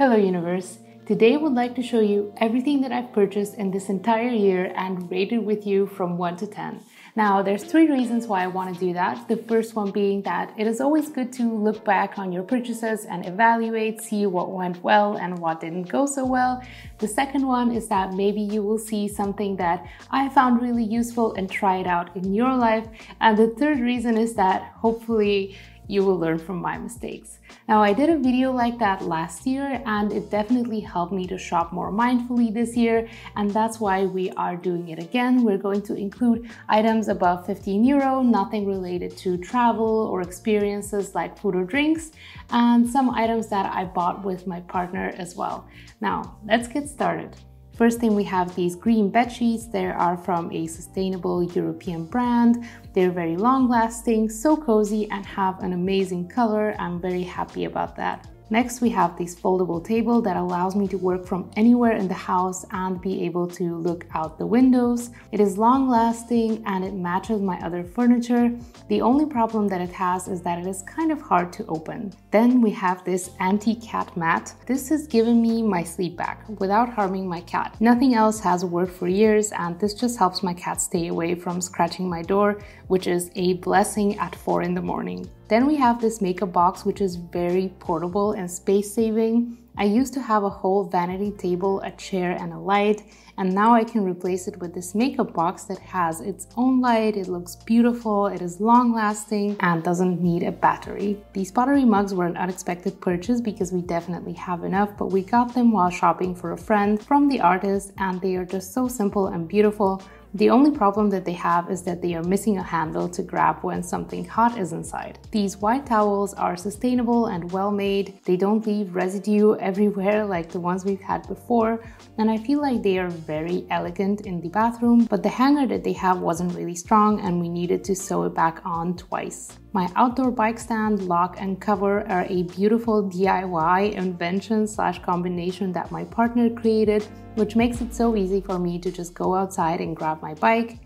Hello universe! Today I would like to show you everything that I've purchased in this entire year and rate it with you from 1 to 10. Now there's 3 reasons why I want to do that. The first one being that it is always good to look back on your purchases and evaluate, see what went well and what didn't go so well. The second one is that maybe you will see something that I found really useful and try it out in your life. And the third reason is that hopefully you will learn from my mistakes. Now, I did a video like that last year and it definitely helped me to shop more mindfully this year, and that's why we are doing it again. We're going to include items above 15 euro, nothing related to travel or experiences like food or drinks, and some items that I bought with my partner as well. Now, let's get started. First thing, we have these green bed sheets. They are from a sustainable European brand. They're very long lasting, so cozy, and have an amazing color. I'm very happy about that. Next, we have this foldable table that allows me to work from anywhere in the house and be able to look out the windows. It is long lasting and it matches my other furniture. The only problem that it has is that it is kind of hard to open. Then we have this anti-cat mat. This has given me my sleep back without harming my cat. Nothing else has worked for years, and this just helps my cat stay away from scratching my door, which is a blessing at 4 in the morning. Then we have this makeup box, which is very portable and space-saving. I used to have a whole vanity table, a chair, and a light, and now I can replace it with this makeup box that has its own light. It looks beautiful, it is long-lasting, and doesn't need a battery. These pottery mugs were an unexpected purchase because we definitely have enough, but we got them while shopping for a friend from the artist, and they are just so simple and beautiful. The only problem that they have is that they are missing a handle to grab when something hot is inside. These white towels are sustainable and well made. They don't leave residue everywhere like the ones we've had before, and I feel like they are very elegant in the bathroom, but the hanger that they have wasn't really strong and we needed to sew it back on twice. My outdoor bike stand, lock, and cover are a beautiful DIY invention / combination that my partner created, which makes it so easy for me to just go outside and grab my bike.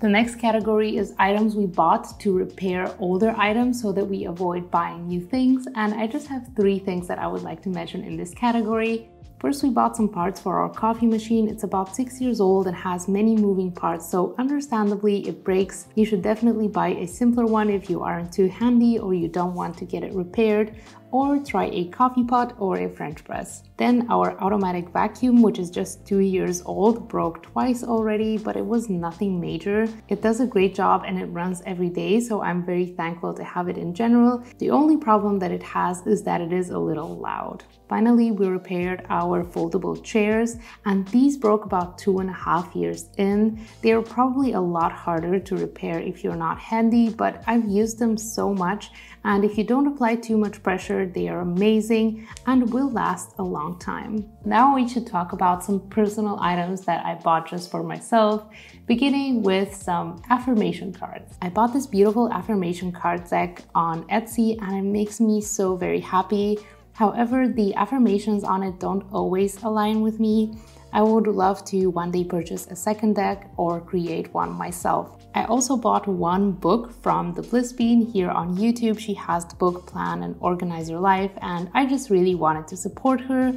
The next category is items we bought to repair older items so that we avoid buying new things, and I just have 3 things that I would like to mention in this category. First, we bought some parts for our coffee machine. It's about 6 years old and has many moving parts, so understandably it breaks. You should definitely buy a simpler one if you aren't too handy or you don't want to get it repaired, or try a coffee pot or a French press. Then our automatic vacuum, which is just 2 years old, broke twice already, but it was nothing major. It does a great job and it runs every day, so I'm very thankful to have it in general. The only problem that it has is that it is a little loud. Finally, we repaired our foldable chairs, and these broke about 2.5 years in. They are probably a lot harder to repair if you're not handy, but I've used them so much, and if you don't apply too much pressure, they are amazing and will last a long time. Now we should talk about some personal items that I bought just for myself, beginning with some affirmation cards. I bought this beautiful affirmation card deck on Etsy and it makes me so very happy. However, the affirmations on it don't always align with me. I would love to one day purchase a second deck or create one myself. I also bought one book from the Bliss Bean here on YouTube. She has the book Plan and Organize Your Life, and I just really wanted to support her.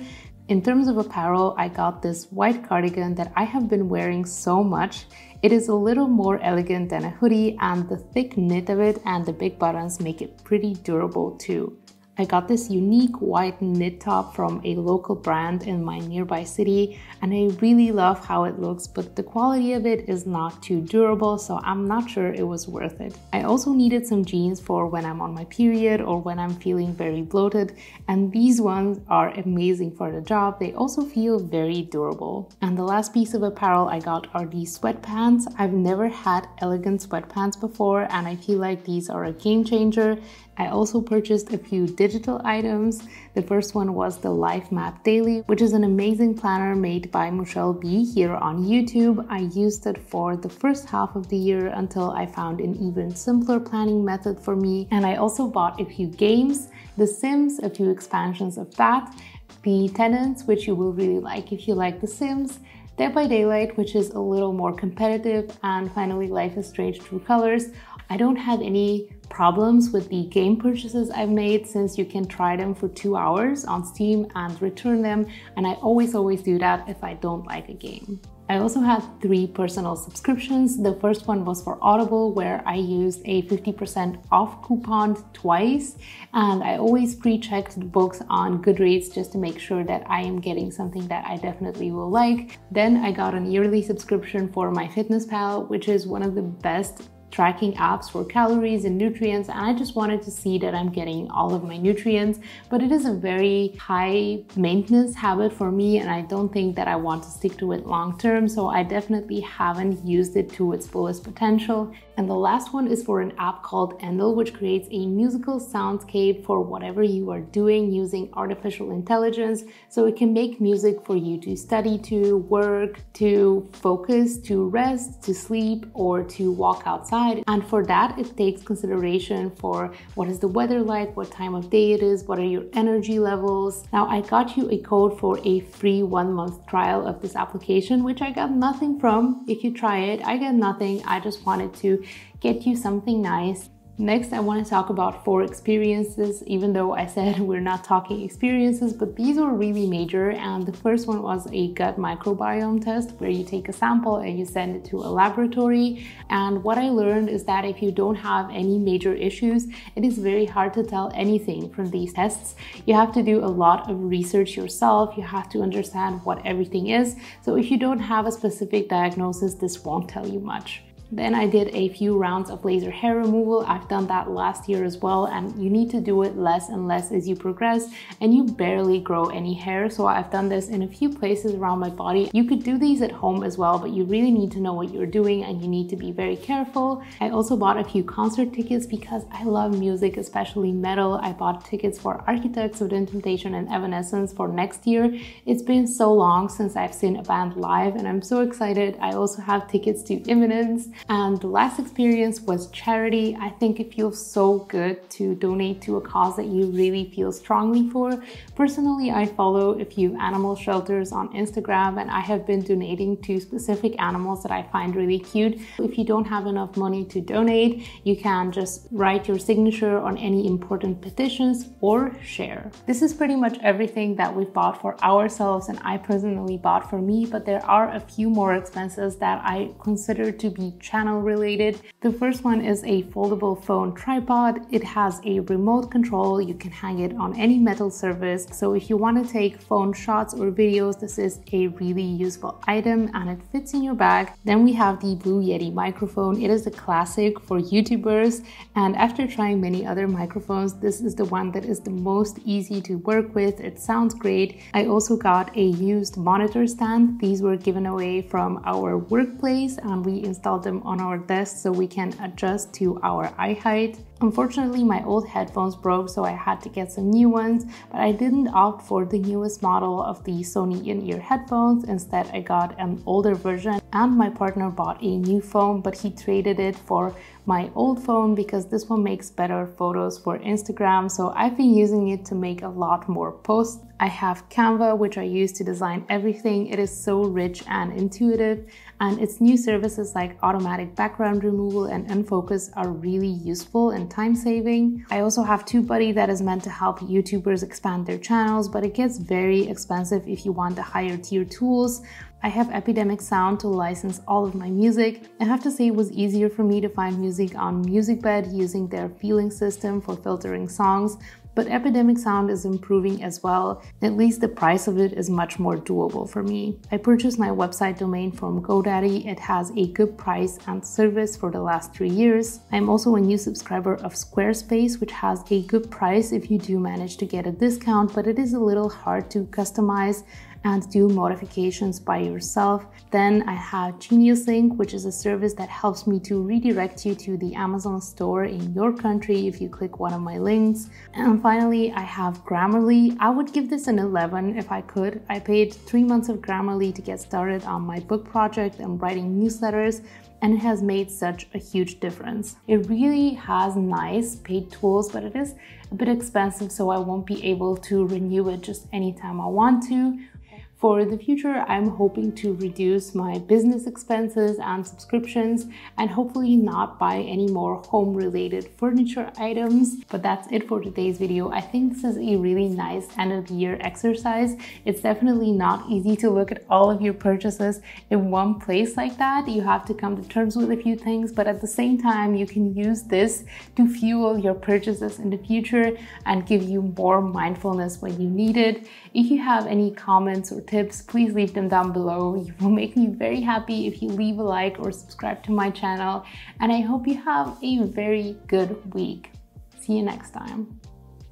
In terms of apparel, I got this white cardigan that I have been wearing so much. It is a little more elegant than a hoodie, and the thick knit of it and the big buttons make it pretty durable too. I got this unique white knit top from a local brand in my nearby city, and I really love how it looks, but the quality of it is not too durable, so I'm not sure it was worth it. I also needed some jeans for when I'm on my period or when I'm feeling very bloated, and these ones are amazing for the job. They also feel very durable. And the last piece of apparel I got are these sweatpants. I've never had elegant sweatpants before, and I feel like these are a game changer. I also purchased a few digital items. The first one was the Life Map Daily, which is an amazing planner made by Michelle B here on YouTube. I used it for the first half of the year until I found an even simpler planning method for me. And I also bought a few games, The Sims, a few expansions of that, the Tenants, which you will really like if you like The Sims, Dead by Daylight, which is a little more competitive, and finally Life is Strange True Colors. I don't have any problems with the game purchases I've made, since you can try them for 2 hours on Steam and return them, and I always do that if I don't like a game. I also had 3 personal subscriptions. The first one was for Audible, where I used a 50% off coupon twice, and I always pre-checked the books on Goodreads just to make sure that I am getting something that I definitely will like. Then I got an yearly subscription for MyFitnessPal, which is one of the best tracking apps for calories and nutrients, and I just wanted to see that I'm getting all of my nutrients, but it is a very high maintenance habit for me, and I don't think that I want to stick to it long term, so I definitely haven't used it to its fullest potential. And the last one is for an app called ENDEL, which creates a musical soundscape for whatever you are doing using artificial intelligence. So it can make music for you to study to, work, to focus, to rest, to sleep, or to walk outside. And for that, it takes consideration for what is the weather like, what time of day it is, what are your energy levels. Now, I got you a code for a free 1-month trial of this application, which I got nothing from. If you try it, I get nothing. I just wanted to get you something nice. Next, I want to talk about 4 experiences, even though I said we're not talking experiences, but these were really major. And the first one was a gut microbiome test, where you take a sample and you send it to a laboratory. And what I learned is that if you don't have any major issues, it is very hard to tell anything from these tests. You have to do a lot of research yourself. You have to understand what everything is. So if you don't have a specific diagnosis, this won't tell you much. Then I did a few rounds of laser hair removal. I've done that last year as well, and you need to do it less and less as you progress, and you barely grow any hair. So I've done this in a few places around my body. You could do these at home as well, but you really need to know what you're doing and you need to be very careful. I also bought a few concert tickets because I love music, especially metal. I bought tickets for Architects, Within Temptation and Evanescence for next year. It's been so long since I've seen a band live and I'm so excited. I also have tickets to Imminence. And the last experience was charity. I think it feels so good to donate to a cause that you really feel strongly for. Personally, I follow a few animal shelters on Instagram, and I have been donating to specific animals that I find really cute. If you don't have enough money to donate, you can just write your signature on any important petitions or share. This is pretty much everything that we've bought for ourselves and I personally bought for me, but there are a few more expenses that I consider to be channel related. The first one is a foldable phone tripod. It has a remote control. You can hang it on any metal surface. So if you want to take phone shots or videos, this is a really useful item and it fits in your bag. Then we have the Blue Yeti microphone. It is a classic for YouTubers, and after trying many other microphones, this is the one that is the most easy to work with. It sounds great. I also got a used monitor stand. These were given away from our workplace and we installed them on our desk so we can adjust to our eye height. Unfortunately, my old headphones broke, so I had to get some new ones, but I didn't opt for the newest model of the Sony in-ear headphones. Instead, I got an older version, and my partner bought a new phone, but he traded it for my old phone because this one makes better photos for Instagram. So I've been using it to make a lot more posts. I have Canva, which I use to design everything. It is so rich and intuitive, and its new services like automatic background removal and unfocus are really useful and time-saving. I also have TubeBuddy that is meant to help YouTubers expand their channels, but it gets very expensive if you want the higher tier tools. I have EpidemicSound to license all of my music. I have to say it was easier for me to find music on MusicBed using their feeling system for filtering songs, but EpidemicSound is improving as well. At least the price of it is much more doable for me. I purchased my website domain from GoDaddy. It has a good price and service for the last 3 years. I'm also a new subscriber of Squarespace, which has a good price if you do manage to get a discount, but it is a little hard to customize and do modifications by yourself. Then I have Genius Link, which is a service that helps me to redirect you to the Amazon store in your country if you click one of my links. And finally, I have Grammarly. I would give this an 11 if I could. I paid 3 months of Grammarly to get started on my book project and writing newsletters, and it has made such a huge difference. It really has nice paid tools, but it is a bit expensive, so I won't be able to renew it just anytime I want to. For the future, I'm hoping to reduce my business expenses and subscriptions and hopefully not buy any more home-related furniture items. But that's it for today's video. I think this is a really nice end of the year exercise. It's definitely not easy to look at all of your purchases in one place like that. You have to come to terms with a few things, but at the same time, you can use this to fuel your purchases in the future and give you more mindfulness when you need it. If you have any comments or tips, please leave them down below. You will make me very happy if you leave a like or subscribe to my channel. And I hope you have a very good week. See you next time.